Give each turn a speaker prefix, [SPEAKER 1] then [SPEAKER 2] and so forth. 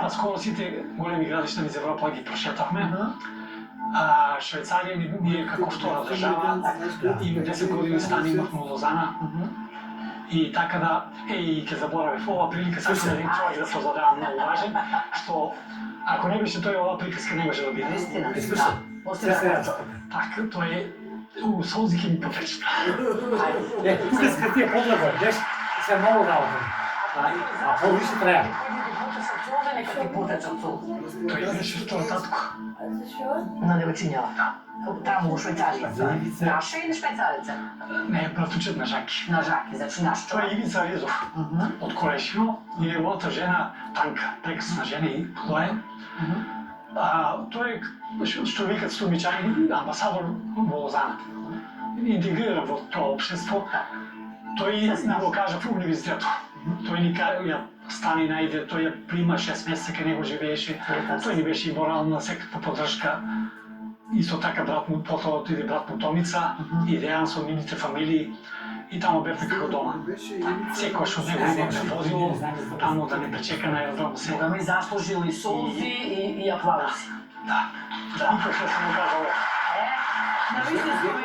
[SPEAKER 1] скоро сите големи градишта низ Европа ги прошетавме. Швајцарија ние како втора држава и 10 години стани имавме во Лозана. И така да, и ќе заборавив ова прилика, сакам еден човек да позадавам многу важен, што ако не беше тој оваа приказка не може да биде.
[SPEAKER 2] Истина.
[SPEAKER 1] Така, тој е у солзи ќе ми потече.
[SPEAKER 2] Приказка ти е подлага, деш, се многу работа. А повише треба.
[SPEAKER 3] Нека ти потечат сол.
[SPEAKER 1] Тој беше втор татко.
[SPEAKER 3] На девојчињава. Таму во Швајцарија. Наша или швајцарица?
[SPEAKER 1] Не, братучет на Жаки.
[SPEAKER 3] На Жаки, значи наш
[SPEAKER 1] Тоа
[SPEAKER 3] човек.
[SPEAKER 1] е Ивица Резов, од Колешино, и неговата жена Танка, прекрасна жена и Хлое. Тој е, што викат стумичани, амбасадор во Лозана. Интегриран во тоа општество. Тој ни го кажа во универзитетот. Тој ни ја стани најде, тој ја прима 6 месеца кај него живееше. Тој ни беше и морална секаква поддршка. Исто така брат му, потоа отиде брат му Томица, и Дејан со нивните фамилии. И таму бевме како дома. Секојаш од него имаме возило, таму да не пречека на аеродром се.
[SPEAKER 3] Да ми заслужил и солзи и аплаузи.
[SPEAKER 1] Да, никој што се му кажа ова.
[SPEAKER 3] На вистинско